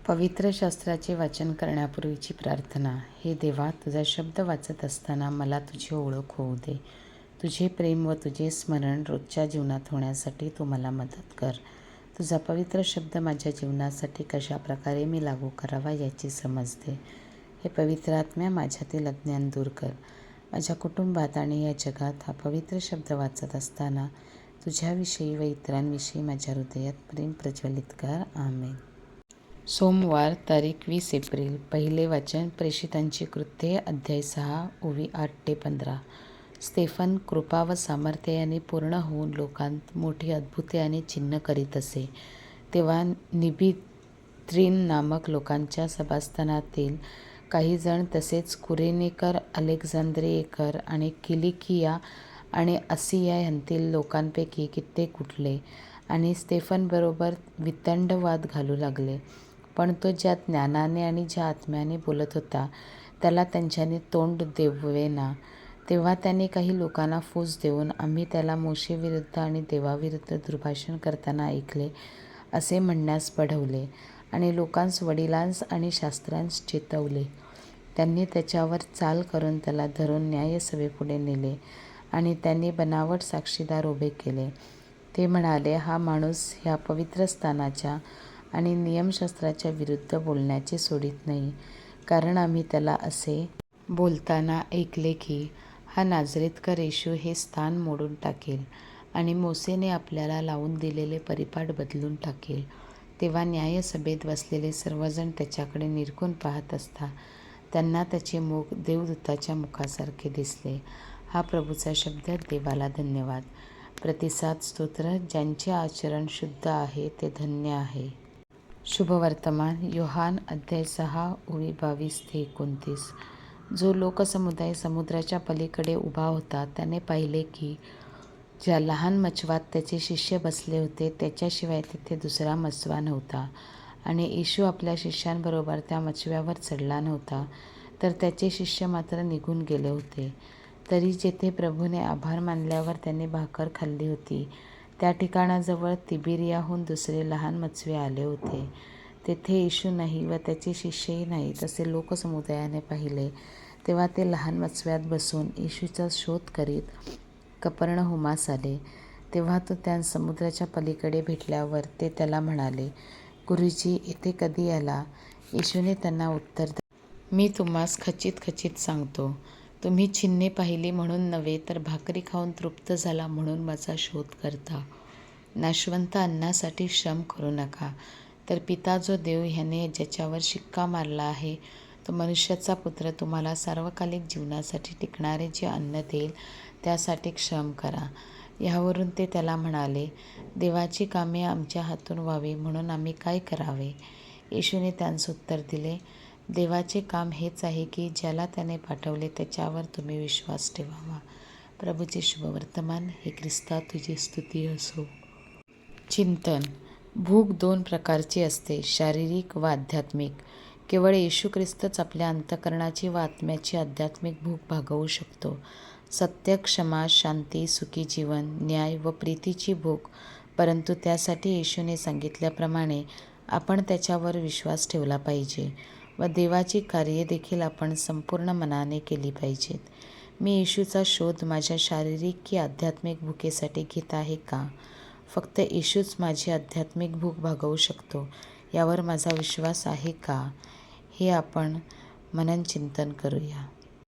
पवित्र शास्त्राचे वाचन करण्यापूर्वीची प्रार्थना. हे देवा, तुझा शब्द वाचत असताना मला तुझी ओळख होऊ दे. तुझे प्रेम व तुझे स्मरण रोजच्या जीवनात होण्यासाठी तू मला मदत कर. तुझा पवित्र शब्द माझ्या जीवनासाठी कशा प्रकारे मी लागू करावा याची समज दे. हे पवित्र आत्म्या, माझ्यातील अज्ञान दूर कर. माझ्या कुटुंबात आणि या जगात हा पवित्र शब्द वाचत असताना तुझ्याविषयी व इतरांविषयी माझ्या हृदयात प्रेम प्रज्वलित कर. आमेन. सोमवार तारीख 20 एप्रिल. पहिले वाचन प्रेषितांची कृत्ये अध्याय 6 ओवी 8-15. स्तेफन कृपा व सामर्थ्य याने पूर्ण होऊन लोकांत मोठी अद्भुते आणि चिन्ह करीत असे. तेव्हा निबित्रीन नामक लोकांच्या सभास्थानातील काही जण तसेच कुरेनेकर, अलेक्झांद्रियेकर आणि किलिकिया आणि आसिया ह्यांतील लोकांपैकी कित्येक उठले आणि स्तेफनबरोबर वितंडवाद घालू लागले. पण तो ज्या ज्ञानाने आणि ज्या आत्म्याने बोलत होता त्याला त्यांच्यानी तोंड देवेना. तेव्हा त्याने काही लोकांना फूस देऊन, आम्ही त्याला मोशेविरुद्ध आणि देवाविरुद्ध दुर्भाषण करताना ऐकले असे म्हणण्यास बढवले आणि लोकांस, वडिलांस आणि शास्त्रांस चेतवले. त्यांनी त्याच्यावर चाल करून त्याला धरून न्यायसभेपुढे नेले आणि त्यांनी बनावट साक्षीदार उभे केले. ते म्हणाले, हा माणूस ह्या पवित्र स्थानाच्या आणि नियमशास्त्राच्या विरुद्ध बोलण्याचे सोडित नाही. कारण आम्ही त्याला असे बोलताना ऐकले की हा नाझरेतकर येशू हे स्थान मोडून टाकेल आणि मोसेने आपल्याला लावून दिलेले परिपाठ बदलून टाकेल. तेव्हा न्यायसभेत बसलेले सर्वजण त्याच्याकडे निरखून पाहत असता त्यांना त्याचे मुख देवदूताच्या मुखासारखे दिसले. हा प्रभूचा शब्द. देवाला धन्यवाद. प्रतिसाद स्तोत्र. ज्यांचे आचरण शुद्ध आहे ते धन्य आहे. शुभवर्तमान. योहान अध्याय 6 ओवी 22-29. जो लोकसमुदाय समुद्राच्या पलीकडे उभा होता त्याने पाहिले की ज्या लहान मचवात त्याचे शिष्य बसले होते त्याच्याशिवाय तिथे दुसरा मचवा नव्हता आणि येशू आपल्या शिष्यांबरोबर त्या मचव्यावर चढला नव्हता, तर त्याचे शिष्य मात्र निघून गेले होते. तरी जेथे प्रभूने आभार मानल्यावर त्याने भाकर खाल्ली होती त्या ठिकाणाजवळ तिबिरियाहून दुसरे लहान मचवे आले होते. तेथे येशू नाही व त्याचे शिष्यही नाहीत असे लोकसमुदायाने पाहिले. तेव्हा ते लहान मचव्यात बसून येशूचा शोध करीत कफरनहूमास आले. तेव्हा तो त्या समुद्राच्या पलीकडे भेटल्यावर ते त्याला म्हणाले, गुरुजी, येथे कधी आला? येशूने त्यांना उत्तर दिले, मी तुम्हास खचित खचित सांगतो, तुम्ही चिन्हे पाहिली म्हणून नव्हे तर भाकरी खाऊन तृप्त झाला म्हणून माझा शोध करता. नाशवंत अन्नासाठी श्रम करू नका, तर पिता जो देव ह्याने ज्याच्यावर शिक्का मारला आहे तो मनुष्याचा पुत्र तुम्हाला सार्वकालिक जीवनासाठी टिकणारे जे अन्न देईल त्यासाठी श्रम करा. ह्यावरून ते त्याला म्हणाले, देवाची कामे आमच्या हातून व्हावी म्हणून आम्ही काय करावे? येशूने त्यांस उत्तर दिले, देवाचे काम हेच आहे की ज्याला त्याने पाठवले त्याच्यावर तुम्ही विश्वास ठेवावा. प्रभूचे शुभवर्तमान. हे ख्रिस्ता तुझी स्तुती असो. चिंतन. भूक दोन प्रकारची असते, शारीरिक व आध्यात्मिक. केवळ येशू ख्रिस्तच आपल्या अंतःकरणाची व आत्म्याची आध्यात्मिक भूक भागवू शकतो. सत्य, क्षमा, शांती, सुखी जीवन, न्याय व प्रीतीची भूक. परंतु त्यासाठी येशूने सांगितल्याप्रमाणे आपण त्याच्यावर विश्वास ठेवला पाहिजे व देवाची कार्ये देखील आपण संपूर्ण मनाने केली पाहिजेत. मी येशूचा शोध माझ्या शारीरिक की आध्यात्मिक भुकेसाठी घेत आहे का? फक्त येशूच माझी आध्यात्मिक भूक भागवू शकतो यावर माझा विश्वास आहे का? हे आपण मननचिंतन करूया.